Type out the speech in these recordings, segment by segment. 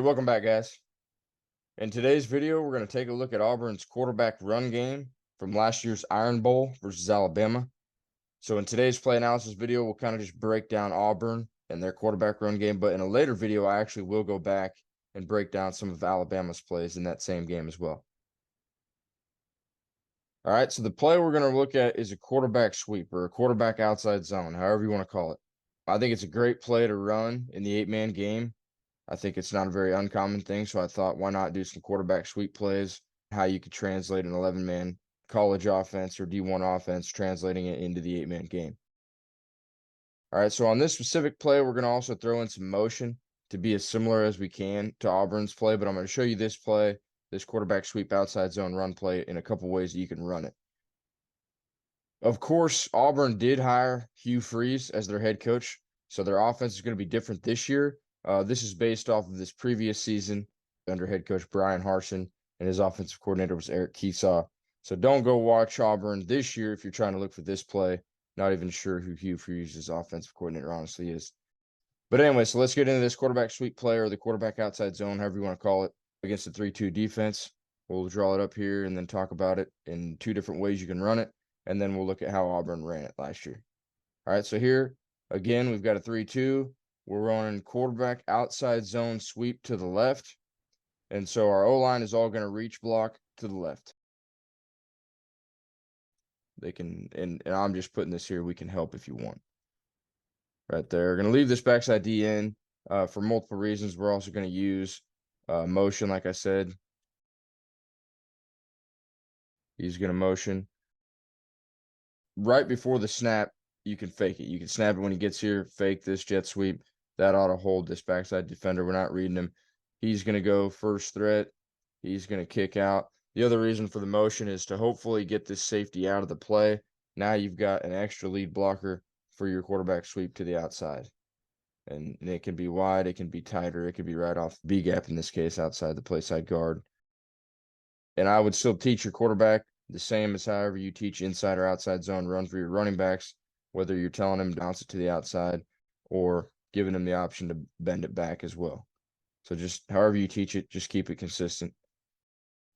Welcome back, guys. In today's video, we're going to take a look at Auburn's quarterback run game from last year's Iron Bowl versus Alabama. So in today's play analysis video, we'll kind of just break down Auburn and their quarterback run game. But in a later video, I actually will go back and break down some of Alabama's plays in that same game as well. All right, so the play we're going to look at is a quarterback sweep or a quarterback outside zone, however you want to call it. I think it's a great play to run in the 8-man game. I think it's not a very uncommon thing, so I thought, why not do some quarterback sweep plays, how you could translate an 11-man college offense or D1 offense, translating it into the 8-man game. All right, so on this specific play, we're going to also throw in some motion to be as similar as we can to Auburn's play, but I'm going to show you this play, this quarterback sweep outside zone run play, in a couple ways that you can run it. Of course, Auburn did hire Hugh Freeze as their head coach, so their offense is going to be different this year. This is based off of this previous season under head coach Brian Harsin, and his offensive coordinator was Eric Keesaw. So don't go watch Auburn this year if you're trying to look for this play. Not even sure who Hugh Freeze's offensive coordinator honestly is. But anyway, so let's get into this quarterback sweep play or the quarterback outside zone, however you want to call it, against the 3-2 defense. We'll draw it up here and then talk about it in two different ways you can run it, and then we'll look at how Auburn ran it last year. All right, so here, again, we've got a 3-2. We're running quarterback outside zone sweep to the left. And so our O-line is all going to reach block to the left. They can, and I'm just putting this here, we can help if you want. Right there. We're going to leave this backside D in for multiple reasons. We're also going to use motion, like I said. He's going to motion. Right before the snap, you can fake it. You can snap it when he gets here, fake this jet sweep. That ought to hold this backside defender. We're not reading him. He's going to go first threat. He's going to kick out. The other reason for the motion is to hopefully get this safety out of the play. Now you've got an extra lead blocker for your quarterback sweep to the outside. And it can be wide, it can be tighter, it could be right off B gap in this case, outside the play side guard. And I would still teach your quarterback the same as however you teach inside or outside zone run for your running backs, whether you're telling him to bounce it to the outside or giving him the option to bend it back as well. So just however you teach it, just keep it consistent.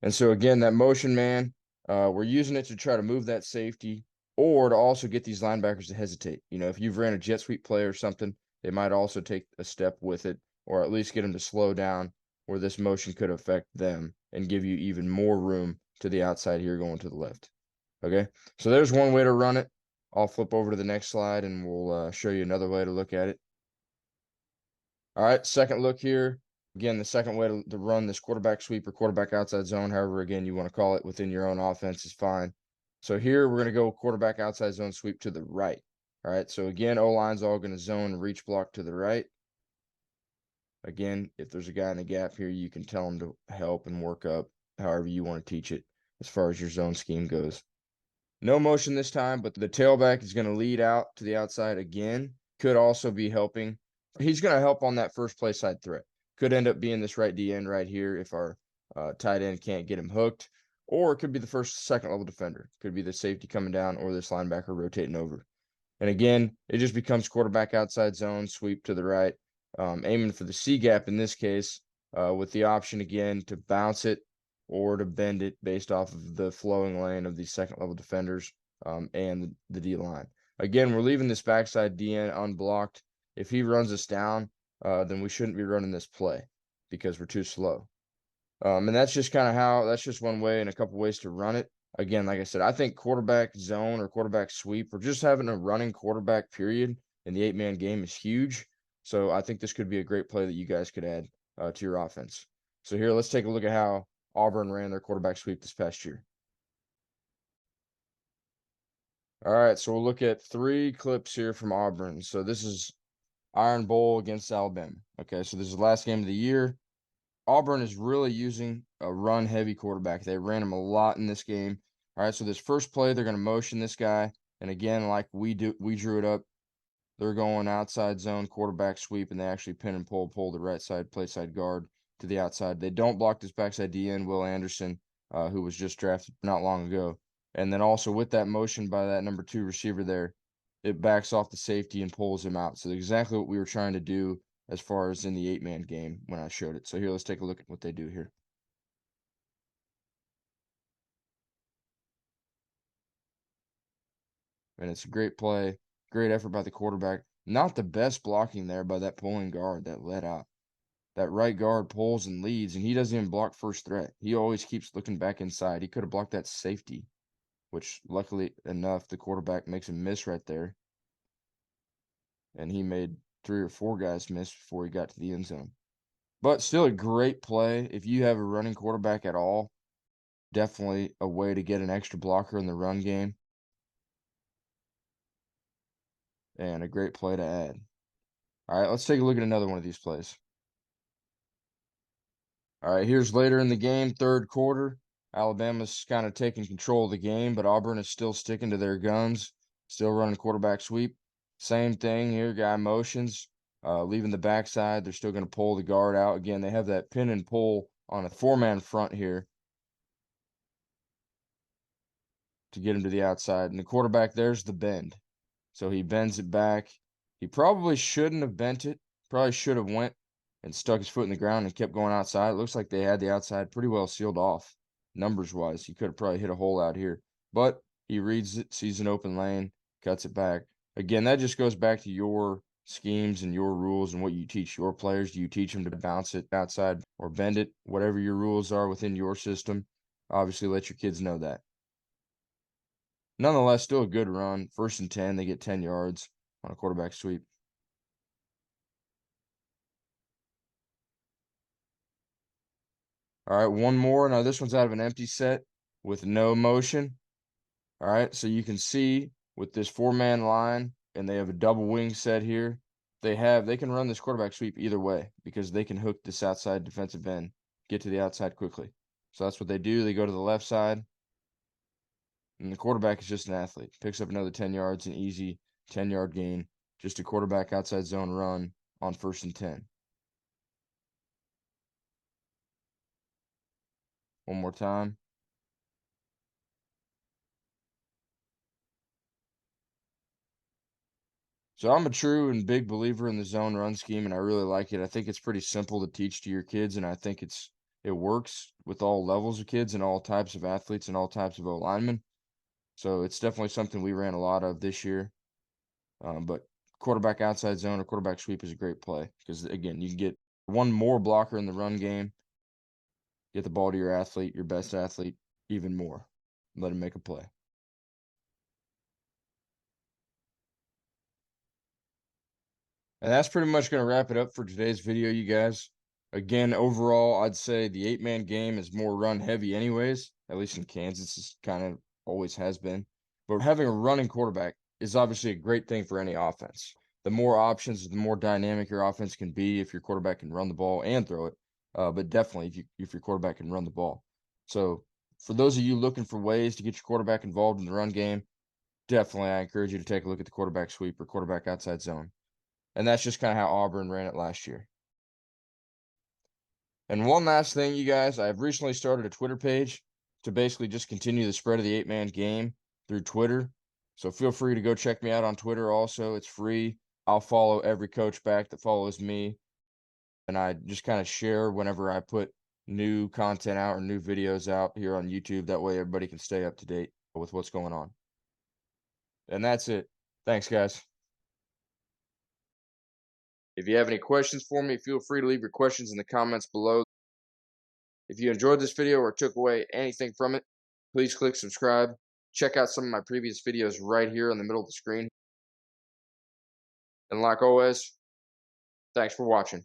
And so again, that motion man, we're using it to try to move that safety or to also get these linebackers to hesitate. You know, if you've ran a jet sweep play or something, they might also take a step with it or at least get them to slow down where this motion could affect them and give you even more room to the outside here going to the left. Okay, so there's one way to run it. I'll flip over to the next slide and we'll show you another way to look at it. All right, second look here. Again, the second way to run this quarterback sweep or quarterback outside zone, however, again, you want to call it within your own offense is fine. So here we're going to go quarterback outside zone sweep to the right. All right, so again, O-line's all going to zone reach block to the right. Again, if there's a guy in the gap here, you can tell him to help and work up however you want to teach it as far as your zone scheme goes. No motion this time, but the tailback is going to lead out to the outside again. Could also be helping. He's going to help on that first play side threat. Could end up being this right D end right here if our tight end can't get him hooked. Or it could be the second level defender. Could be the safety coming down or this linebacker rotating over. And again, it just becomes quarterback outside zone, sweep to the right. Aiming for the C gap in this case with the option again to bounce it or to bend it based off of the flowing lane of these second level defenders and the D line. Again, we're leaving this backside DN unblocked. If he runs us down, then we shouldn't be running this play because we're too slow. And that's just kind of that's just one way and a couple ways to run it. Again, like I said, I think quarterback zone or quarterback sweep or just having a running quarterback period in the 8-man game is huge. So I think this could be a great play that you guys could add to your offense. So here, let's take a look at how Auburn ran their quarterback sweep this past year. All right, so we'll look at 3 clips here from Auburn. So this is Iron Bowl against Alabama. Okay, so this is the last game of the year. Auburn is really using a run-heavy quarterback. They ran him a lot in this game. All right, so this first play, they're going to motion this guy. And again, like we drew it up, they're going outside zone quarterback sweep, and they actually pin and pull the right side play side guard to the outside. They don't block this backside DN, Will Anderson, who was just drafted not long ago. And then also with that motion by that number 2 receiver there, it backs off the safety and pulls him out. So exactly what we were trying to do as far as in the 8-man game when I showed it. So here, let's take a look at what they do here. And it's a great play, great effort by the quarterback. Not the best blocking there by that pulling guard that let out. That right guard pulls and leads, and he doesn't even block first threat. He always keeps looking back inside. He could have blocked that safety, which luckily enough, the quarterback makes him miss right there. And he made 3 or 4 guys miss before he got to the end zone. But still a great play. If you have a running quarterback at all, definitely a way to get an extra blocker in the run game. And a great play to add. All right, let's take a look at another one of these plays. All right, here's later in the game, third quarter. Alabama's kind of taking control of the game, but Auburn is still sticking to their guns, still running quarterback sweep. Same thing here, guy motions, leaving the backside. They're still going to pull the guard out. Again, they have that pin and pull on a 4-man front here to get him to the outside. And the quarterback, there's the bend. So he bends it back. He probably shouldn't have bent it. Probably should have went and stuck his foot in the ground and kept going outside. It looks like they had the outside pretty well sealed off, numbers-wise. He could have probably hit a hole out here. But he reads it, sees an open lane, cuts it back. Again, that just goes back to your schemes and your rules and what you teach your players. Do you teach them to bounce it outside or bend it? Whatever your rules are within your system, obviously let your kids know that. Nonetheless, still a good run. 1st and 10, they get 10 yards on a quarterback sweep. All right, one more. Now this one's out of an empty set with no motion. All right, so you can see with this 4-man line, and they have a double wing set here. They can run this quarterback sweep either way because they can hook this outside defensive end, get to the outside quickly. So that's what they do. They go to the left side, and the quarterback is just an athlete. Picks up another 10 yards, an easy 10-yard gain. Just a quarterback outside zone run on 1st and 10. One more time. So I'm a true and big believer in the zone run scheme, and I really like it. I think it's pretty simple to teach to your kids, and I think it works with all levels of kids and all types of athletes and all types of O-linemen. So it's definitely something we ran a lot of this year. But quarterback outside zone or quarterback sweep is a great play because, again, you can get one more blocker in the run game, get the ball to your athlete, your best athlete, even more. Let him make a play. And that's pretty much going to wrap it up for today's video, you guys. Again, overall, I'd say the 8-man game is more run heavy anyways, at least in Kansas, it kind of always has been. But having a running quarterback is obviously a great thing for any offense. The more options, the more dynamic your offense can be if your quarterback can run the ball and throw it. But definitely if your quarterback can run the ball. So for those of you looking for ways to get your quarterback involved in the run game, definitely I encourage you to take a look at the quarterback sweep or quarterback outside zone. And that's just kind of how Auburn ran it last year. And one last thing, you guys, I've recently started a Twitter page to basically just continue the spread of the 8-man game through Twitter. So feel free to go check me out on Twitter also. It's free. I'll follow every coach back that follows me. And I just kind of share whenever I put new content out or new videos out here on YouTube. That way everybody can stay up to date with what's going on. And that's it. Thanks, guys. If you have any questions for me, feel free to leave your questions in the comments below. If you enjoyed this video or took away anything from it, please click subscribe. Check out some of my previous videos right here in the middle of the screen. And like always, thanks for watching.